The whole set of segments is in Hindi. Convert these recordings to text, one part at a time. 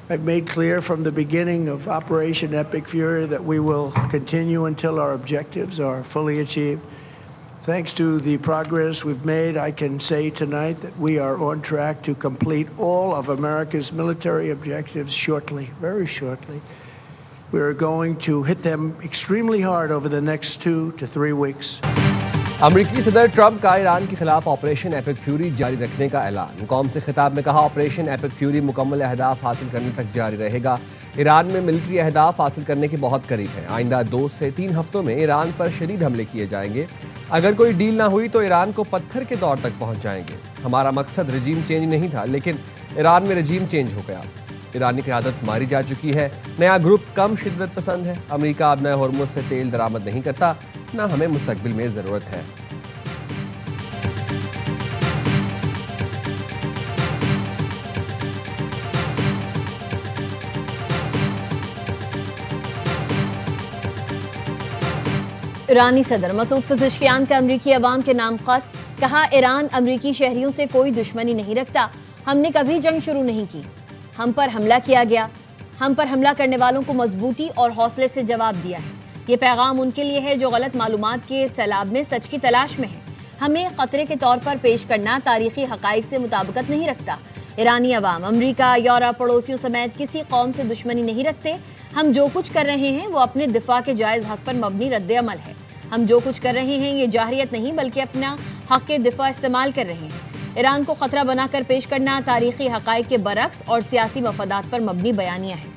I've made clear from the beginning of Operation Epic Fury that we will continue until our objectives are fully achieved. Thanks to the progress we've made, I can say tonight that we are on track to complete all of America's military objectives shortly, very shortly. We are going to hit them extremely hard over the next 2 to 3 weeks. अमरीकी सदर ट्रंप का ईरान के खिलाफ ऑपरेशन एपिक फ्यूरी जारी रखने का ऐलान। कौम से खिताब में कहा, ऑपरेशन एपिक फ्यूरी मुकम्मल अहदाफ हासिल करने तक जारी रहेगा। ईरान में मिलिट्री अहदाफ हासिल करने के बहुत करीब है। आइंदा 2 से 3 हफ्तों में ईरान पर शदीद हमले किए जाएंगे। अगर कोई डील ना हुई तो ईरान को पत्थर के दौर तक पहुंच जाएंगे। हमारा मकसद रजीम चेंज नहीं था, लेकिन ईरान में रजीम चेंज हो गया। ईरानी क़यादत मारी जा चुकी है। नया ग्रुप कम शिद्दत पसंद है। अमेरिका अब नए हॉर्मुज़ से तेल दरामद नहीं करता, ना हमें मुस्तकबिल में ज़रूरत है। ईरानी सदर मसूद पज़ेश्कियान का अमरीकी अवाम के नाम खत। कहा, ईरान अमरीकी शहरियों से कोई दुश्मनी नहीं रखता। हमने कभी जंग शुरू नहीं की। हम पर हमला किया गया। हम पर हमला करने वालों को मजबूती और हौसले से जवाब दिया है। ये पैगाम उनके लिए है जो गलत मालूमात के सैलाब में सच की तलाश में है। हमें खतरे के तौर पर पेश करना तारीखी हकाइक से मुताबिकत नहीं रखता। ईरानी अवाम अमरीका, यूरोप, पड़ोसियों समेत किसी कौम से दुश्मनी नहीं रखते। हम जो कुछ कर रहे हैं वो अपने दिफा के जायज़ हक पर मबनी रद्द-ए-अमल है। हम जो कुछ कर रहे हैं ये जाहिरियत नहीं बल्कि अपना हक के दिफा इस्तेमाल कर रहे हैं। ईरान को खतरा बनाकर पेश करना तारीखी हकाइक के बरक्स और सियासी मफादात पर मबनी बयानिया है।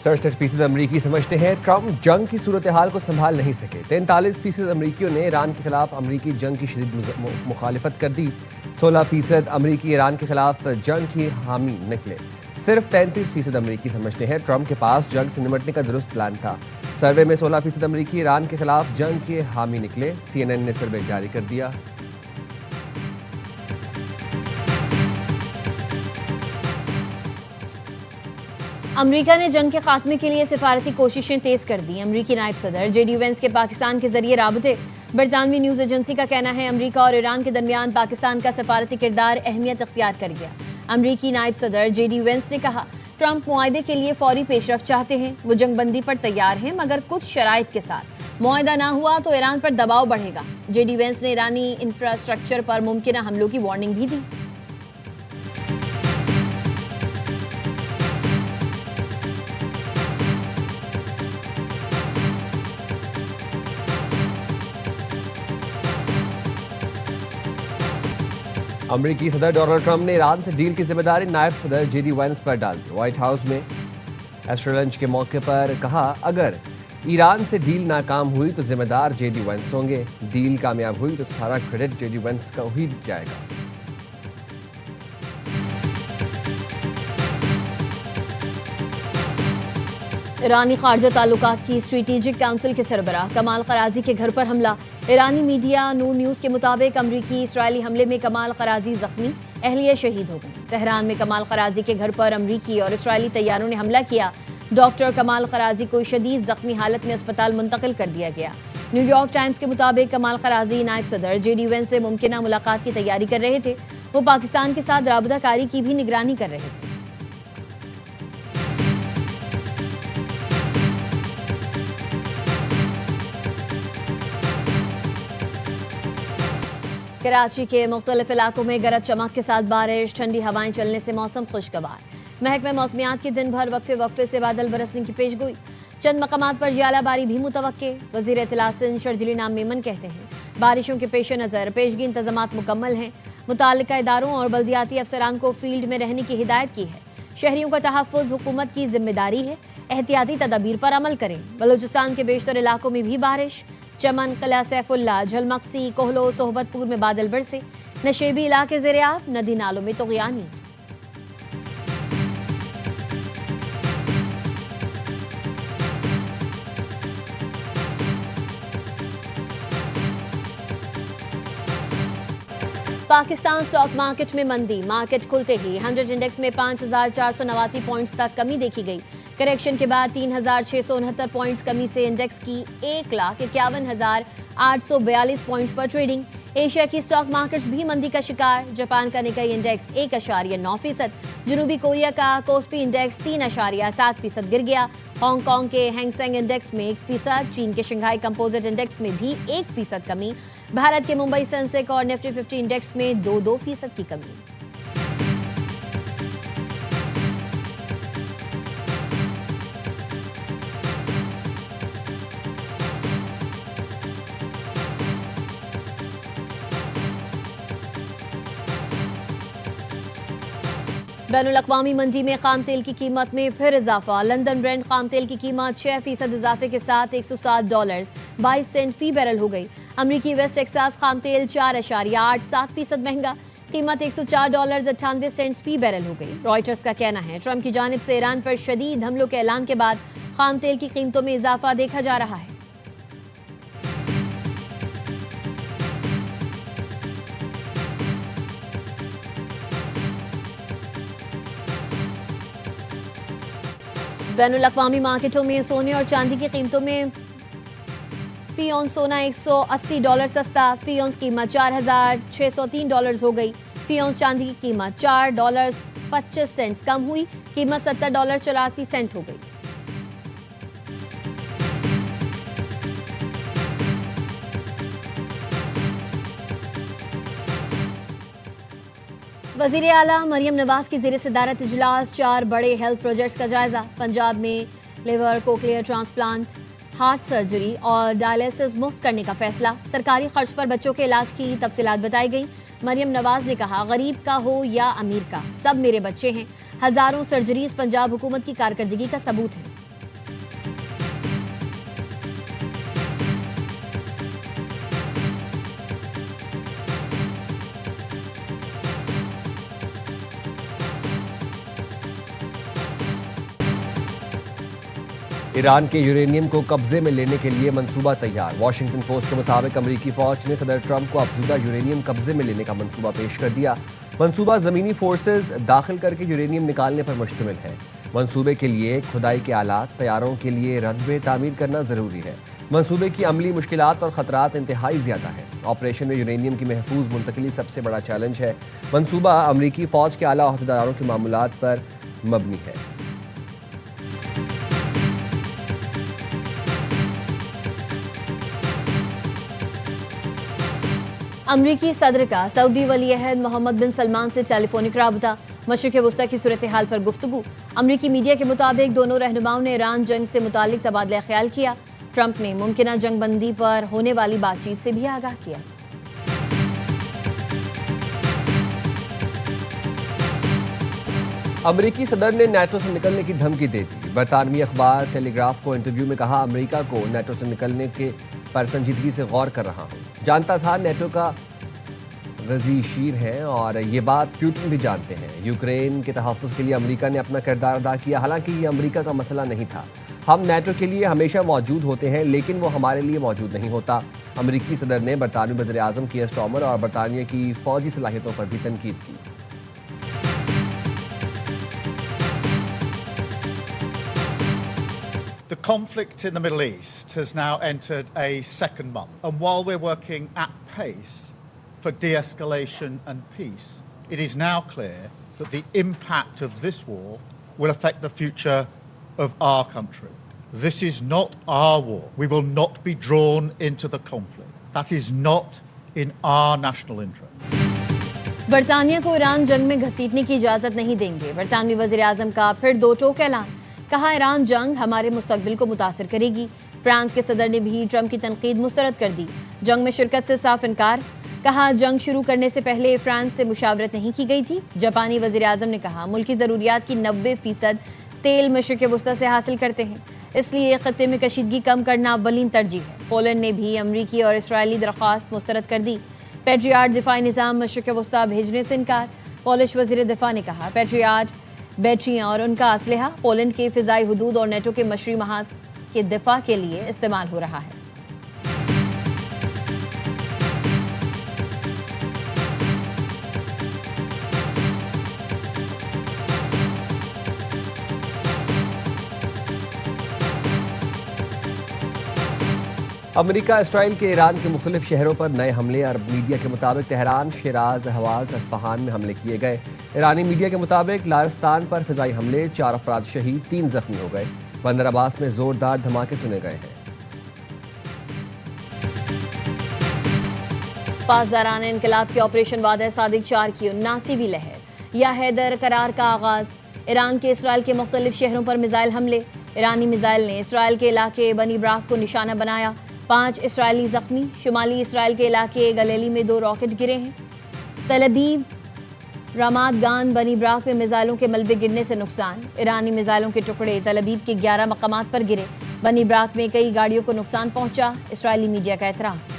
%67% अमरीकी समझते हैं ट्रंप जंग की सूरत हाल को संभाल नहीं सके। 43% अमरीकियों ने ईरान के खिलाफ अमरीकी जंग की शदीद मुखालिफत कर दी। 16% अमरीकी ईरान के खिलाफ जंग की हामी निकले। सिर्फ 33% अमरीकी समझते हैं ट्रंप के पास जंग से निपटने का दुरुस्त प्लान था। सर्वे में 16% अमरीकी ईरान के खिलाफ जंग के हामी निकले। CNN ने सर्वे जारी कर दिया। अमरीका ने जंग के खात्मे के लिए सिफारती कोशिशें तेज कर दी। अमरीकी नायब सदर JD वेंस के पाकिस्तान के जरिए राबते। बरतानवी न्यूज़ एजेंसी का कहना है अमरीका और ईरान के दरमियान पाकिस्तान का सिफारती किरदार अहमियत अख्तियार कर गया। अमरीकी नायब सदर JD वेंस ने कहा, ट्रंप मुआहदे के लिए फौरी पेशरफ चाहते हैं। वो जंगबंदी पर तैयार हैं, मगर कुछ शराइत के साथ। मुआहदा ना हुआ तो ईरान पर दबाव बढ़ेगा। JD वेंस ने ईरानी इंफ्रास्ट्रक्चर पर मुमकिन हमलों की वार्निंग भी दी। अमरीकी सदर डोनाल्ड ट्रंप ने ईरान से डील की जिम्मेदारी नायब सदर JD वेंस पर डाल दी। व्हाइट हाउस में एस्ट्रो लंच के मौके पर कहा, अगर ईरान से डील नाकाम हुई तो जिम्मेदार JD वेंस होंगे। डील कामयाब हुई तो सारा क्रेडिट JD वेंस का ही जाएगा। ईरानी खारजा ताल्लुकात की स्ट्रेटेजिक काउंसिल के सरबराह कमाल खराजी के घर पर हमला। ईरानी मीडिया नूर न्यूज़ के मुताबिक अमरीकी इसराइली हमले में कमाल खराजी जख्मी, अहलिया शहीद हो गई। तेहरान में कमाल खराजी के घर पर अमरीकी और इसराइली तैयारों ने हमला किया। डॉक्टर कमाल खराजी को शदीद जख्मी हालत में अस्पताल मुंतकिल कर दिया गया। न्यूयॉर्क टाइम्स के मुताबिक कमाल खराजी नायब सदर JD वेंस से मुमकिन मुलाकात की तैयारी कर रहे थे। वो पाकिस्तान के साथ राबताकारी की भी निगरानी कर रहे थे। कराची के मुख्तलिफ इलाकों में गरज चमक के साथ बारिश, ठंडी हवाएं चलने से मौसम खुशगवार। महकमे मौसमियात की दिन भर वक्फे से बादल बरसने की पेशगोई। चंद मकामात पर ज्यालाबारी भी मुतवक्के। वजीर इत्तलात सिंध शर्जिली नाम मेमन कहते हैं, बारिशों के पेश नज़र पेशगी इंतजामात मुकम्मल हैं। मुताल्लिका इदारों और बल्दियाती अफसरान को फील्ड में रहने की हिदायत की है। शहरियों का तहफ़्फ़ुज़ हुकूमत की जिम्मेदारी है। एहतियाती तदाबीर पर अमल करें। बलूचिस्तान के बेशतर इलाकों में भी बारिश। चमन, किला सैफुल्ला, झलमक्सी, कोहलो, सोहबतपुर में बादल बरसे। नशेबी इलाके ज़ेरे-आब, नदी नालों में तुग़यानी। पाकिस्तान स्टॉक मार्केट में मंदी। मार्केट खुलते ही 100 इंडेक्स में 5,489 पॉइंट्स तक कमी देखी गई। करेक्शन के बाद 3,669 पॉइंट्स कमी से इंडेक्स की 1,51,842 पॉइंट्स पर ट्रेडिंग। एशिया की स्टॉक मार्केट्स भी मंदी का शिकार। जापान का निकाई इंडेक्स 1.9%, जनूबी कोरिया का कोस्पी इंडेक्स 3.7% गिर गया। हांगकांग के हैंगसेंग इंडेक्स में 1%, चीन के शंघाई कंपोजिट इंडेक्स में भी 1% कमी। भारत के मुंबई सेंसेक्स और निफ्टी 50 इंडेक्स में 2% की कमी। बैनुल-अक़वामी मंडी में खाम तेल की कीमत में फिर इजाफा। लंदन ब्रेंट खाम तेल की कीमत 6% इजाफे के साथ $107.22 फी बैरल हो गई। अमरीकी वेस्ट टेक्सास खाम तेल 4.87% महंगा, कीमत $104.98 फी बैरल हो गई। रॉयटर्स का कहना है ट्रंप की जानिब से ईरान पर शदीद हमलों के ऐलान के बाद खाम तेल की कीमतों में इजाफा देखा जा रहा है। बैनुल-अक़वामी मार्केटों में सोने और चांदी की कीमतों में फी औंस सोना $180 सस्ता, फी औंस कीमत $4,603 हो गई। फी औंस चांदी की कीमत $4.25 कम हुई, कीमत $70.84 हो गई। वज़ीर आला मरियम नवाज की ज़ेर सदारत इजलास। 4 बड़े हेल्थ प्रोजेक्ट्स का जायजा। पंजाब में liver cochlear transplant, heart surgery और डायलिसिस मुफ्त करने का फैसला। सरकारी खर्च पर बच्चों के इलाज की तफसीलात बताई गई। मरियम नवाज ने कहा, गरीब का हो या अमीर का, सब मेरे बच्चे हैं। हजारों सर्जरीज पंजाब हुकूमत की कारकर्दगी का सबूत है। ईरान के यूरेनियम को कब्जे में लेने के लिए मंसूबा तैयार। वॉशिंगटन पोस्ट के मुताबिक अमेरिकी फौज ने सदर ट्रंप को अफजुदा यूरेनियम कब्जे में लेने का मंसूबा पेश कर दिया। मंसूबा ज़मीनी फोर्सेज दाखिल करके यूरेनियम निकालने पर मुश्तमिल है। मंसूबे के लिए खुदाई के आलात, तैयारों के लिए रदबे तामीर करना ज़रूरी है। मंसूबे की अमली मुश्किलात और ख़तरात इंतहाई ज़्यादा है। ऑपरेशन में यूरेनियम की महफूज मुंतकली सबसे बड़ा चैलेंज है। मंसूबा अमरीकी फ़ौज के आला अहदेदारों के मामूलात पर मबनी है। अमरीकी सदर का सऊदी वली अहद मोहम्मद बिन सलमान से टेलीफोनिक राबता। मशरिक़ वस्ता की सूरत हाल पर गुफ्तगू। अमरीकी मीडिया के मुताबिक दोनों रहनुमाओं ने ईरान जंग से मुतालिक तबादला ख्याल किया। ट्रंप ने मुमकिना जंग बंदी पर होने वाली बातचीत से भी आगाह किया। अमरीकी सदर ने नेटो से निकलने की धमकी दे दी। बरतानवी अखबार टेलीग्राफ को इंटरव्यू में कहा, अमरीका को नेटो से निकलने के पर संजीदगी से गौर कर रहा हूँ। जानता था नेटो का गजी शीर है और ये बात पुतिन भी जानते हैं। यूक्रेन के तहफ़्फ़ुज़ के लिए अमरीका ने अपना किरदार अदा किया। हालांकि ये अमरीका का मसला नहीं था। हम नेटो के लिए हमेशा मौजूद होते हैं, लेकिन वो हमारे लिए मौजूद नहीं होता। अमरीकी सदर ने बरतानवी वज़ीर आज़म कीयर स्टार्मर और बरतानिया की फ़ौजी सलाहियतों पर भी तनकीद की। The conflict in the Middle East has now entered a second month. And while we're working at pace for de-escalation and peace, it is now clear that the impact of this war will affect the future of our country. This is not our war. We will not be drawn into the conflict. That is not in our national interest. बरतानिया को ईरान जंग में घसीटने की इजाजत नहीं देंगे। बरतानवी वज़ीर आज़म का फिर दो टोक ऐलान। कहा, ईरान जंग हमारे मुस्तकबिल को मुतासिर करेगी। फ्रांस के सदर ने भी ट्रंप की तनकीद मुस्तरद कर दी। जंग में शिरकत से साफ इनकार। कहा, जंग शुरू करने से पहले फ्रांस से मुशावरत नहीं की गई थी। जापानी वज़ीर आज़म ने कहा, मुल्की ज़रूरियात की 90% तेल मशरिक़ वस्ता से हासिल करते हैं, इसलिए ख़त्ते में कशीदगी कम करना अव्वलीन तरजीह है। पोलैंड ने भी अमरीकी और इसराइली दरख्वास्त मुस्तरद कर दी। पैट्रियाट दिफाई निज़ाम मशरिक़ वस्ता भेजने से इनकार। पोलिश वज़ीर दिफा ने कहा, पैट्रियाट बैटरियाँ और उनका असलहा पोलैंड के फ़िज़ाई हुदूद और नेटो के मशरी महाज के दिफा के लिए इस्तेमाल हो रहा है। अमेरिका इसराइल के ईरान के मुख्तलिफ शहरों पर नए हमले। अरब मीडिया के मुताबिक तेहरान, शिराज, हवाज, अस्फहान में हमले किए गए। ईरानी मीडिया के मुताबिक लारिस्तान पर फिजाई हमले, 4 अफराद शहीद, 3 जख्मी हो गए। बंदर अब्बास में जोरदार धमाके सुने गए हैं। पासदारान इनकलाब के ऑपरेशन वादा सादिक 4 की 79वीं लहर या हैदर करार का आगाज। ईरान के इसराइल के मुख्तलिफ शहरों पर मिसाइल हमले। ईरानी मिसाइल ने इसराइल के इलाके बनी ब्राक को निशाना बनाया। 5 इसराइली जख्मी। शुमाली इसराइल के इलाके गलीली में 2 रॉकेट गिरे हैं। तल अबीब, रामात गान, बनी ब्राक में मिसाइलों के मलबे गिरने से नुकसान। ईरानी मिसाइलों के टुकड़े तल अबीब के 11 मकामात पर गिरे। बनी ब्राक में कई गाड़ियों को नुकसान पहुंचा। इसराइली मीडिया का एतराफ़।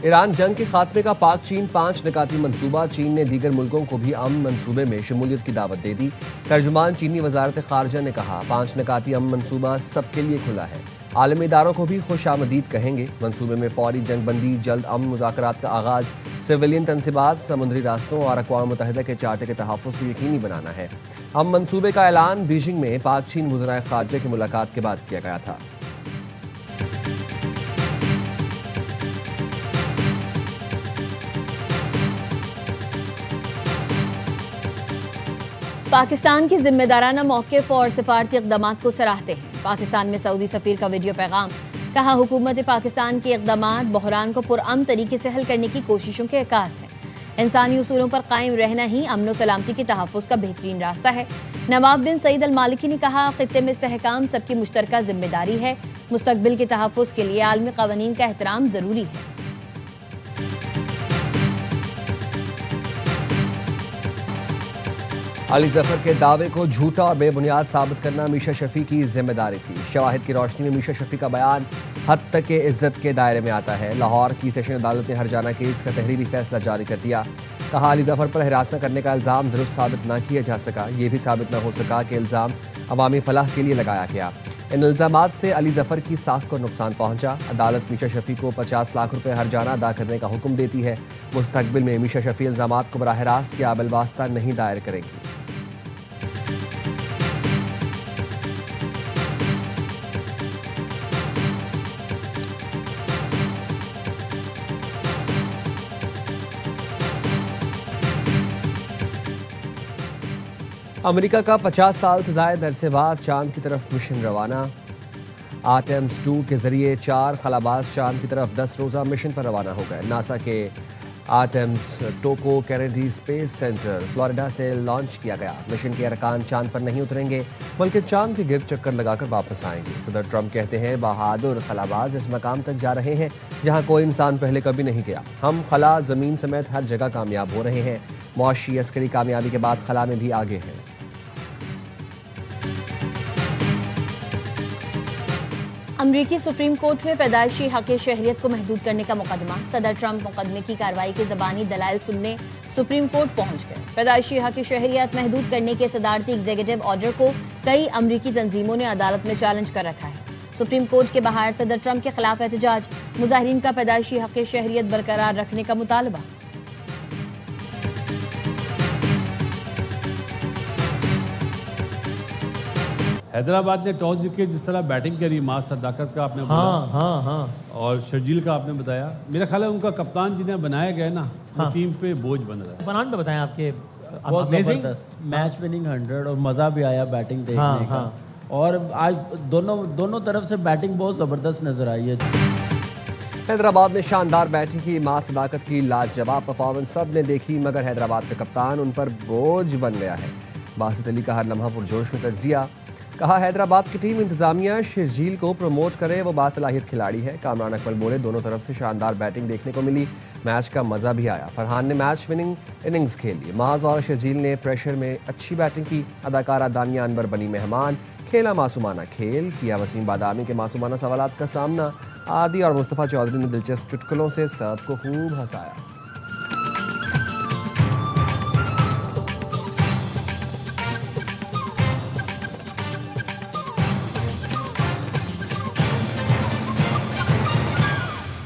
ईरान जंग के खात्मे का पाक चीन 5 निकाती मंसूबा। चीन ने दीगर मुल्कों को भी अमन मंसूबे में शमूलियत की दावत दे दी। तर्जुमान चीनी वजारत खारजा ने कहा, 5 निकाती अमन मंसूबा सबके लिए खुला है। आलमी इदारों को भी खुश आमदीद कहेंगे। मंसूबे में फौरी जंगबंदी, जल्द अमन मुज़ाकरात का आगाज, सिविलियन तनसीबात, समुद्री रास्तों और अक़वाम मुत्तहिदा के चार्टर के तहफ़्फ़ुज़ को यकीनी बनाना है। अमन मंसूबे का ऐलान बीजिंग में पाक चीन वज़राए खारजा की मुलाकात के बाद किया गया था। पाकिस्तान की जिम्मेदाराना मौक़िफ़ और सिफारती इक़दामात को सराहते हैं। पाकिस्तान में सऊदी सफ़ीर का वीडियो पैगाम। कहा, हुकूमत पाकिस्तान के इक़दामात बहरान को पुरअमन तरीके से हल करने की कोशिशों के अक्कास हैं। इंसानी उसूलों पर कायम रहना ही अमन व सलामती की तहफ़्फ़ुज़ का बेहतरीन रास्ता है। नवाब बिन सईद अल मालिकी ने कहा, ख़ित्ते में इस्तेहकाम सबकी मुश्तरका जिम्मेदारी है। मुस्तक़बिल के तहफ़्फ़ुज़ के लिए आलमी क़वानीन का एहतराम ज़रूरी है। अली जफर के दावे को झूठा और बेबुनियाद साबित करना मीशा शफी की जिम्मेदारी थी। शवाहिद की रोशनी में मीशा शफी का बयान हद तक के इज्जत के दायरे में आता है। लाहौर की सेशन अदालत ने हरजाना केस का तहरीरी फैसला जारी कर दिया। कहा, अली जफर पर हिरासत करने का इल्ज़ाम दुरुस्त साबित न किया जा सका। ये भी साबित न हो सका कि इल्ज़ाम अवामी फलाह के लिए लगाया गया। इन इल्ज़ामात से अली जफर की साख को नुकसान पहुंचा। अदालत मीशा शफी को 50 लाख रुपए हरजाना अदा करने का हुक्म देती है। मुस्तकबिल में मीशा शफी इल्ज़ामात को बराह रास्त या बिलवास्ता नहीं दायर करेगी। अमेरिका का 50 साल से ज़ायद अरसे बाद चांद की तरफ मिशन रवाना। आर्टेमिस 2 के जरिए 4 खलाबाज चांद की तरफ 10 रोज़ा मिशन पर रवाना हो गए। नासा के आर्टेमिस टोको कैनेडी स्पेस सेंटर फ्लोरिडा से लॉन्च किया गया। मिशन के अरकान चांद पर नहीं उतरेंगे बल्कि चांद के गिर्द चक्कर लगाकर वापस आएंगे। सदर ट्रंप कहते हैं, बहादुर खलाबाज इस मकाम तक जा रहे हैं जहां कोई इंसान पहले कभी नहीं गया। हम खला, ज़मीन समेत हर जगह कामयाब हो रहे हैं। मुआशी अस्करी कामयाबी के बाद खला में भी आगे हैं। अमरीकी सुप्रीम कोर्ट में पैदाइशी हक़ शहरियत को महदूद करने का मुकदमा। सदर ट्रंप मुकदमे की कार्रवाई के ज़बानी दलाइल सुनने सुप्रीम कोर्ट पहुंच गए। पैदाइशी हक़ शहरियत महदूद करने के सदारती एग्जीक्यूटिव ऑर्डर को कई अमरीकी तंजीमों ने अदालत में चैलेंज कर रखा है। सुप्रीम कोर्ट के बाहर सदर ट्रंप के खिलाफ एहतजाज। मुजाहिरीन का पैदाइशी हक़ शहरियत बरकरार रखने का मुतालबा। हैदराबाद ने टॉस जीत के जिस तरह बैटिंग करी, मां सदाकत का आपने बोला, हाँ और शर्जील का आपने बताया। मेरा ख्याल है उनका कप्तान जिन्हें बनाया गया ना, वो टीम पे बोझ बन रहा है। फरहान पे बताएं आपके बहुत अमेजिंग जबरदस्त मैच विनिंग 100 और मज़ा भी आया बैटिंग देखने का। और आज दोनों तरफ से बैटिंग बहुत ज़बरदस्त नजर आई है। हैदराबाद ने शानदार बैटिंग की। मां सदाकत की लाजवाब परफॉर्मेंस सब ने देखी, मगर हैदराबाद का कप्तान उन पर बोझ बन गया है। बासित अली का हर लम्हा पुरजोश में तजिया। कहा, हैदराबाद की टीम इंतजामिया शर्जील को प्रमोट करे, वो बासलाहियत खिलाड़ी है। कामरान अकमल बोले, दोनों तरफ से शानदार बैटिंग देखने को मिली, मैच का मज़ा भी आया। फरहान ने मैच विनिंग इनिंग्स खेली। माज और शर्जील ने प्रेशर में अच्छी बैटिंग की। अदाकारा दानिया अनवर बनी मेहमान। खेला मासूमाना खेल, किया वसीम बादामी के मासूमाना सवालात का सामना। आदि और मुस्तफ़ा चौधरी ने दिलचस्प चुटकुलों से सबको खूब हंसाया।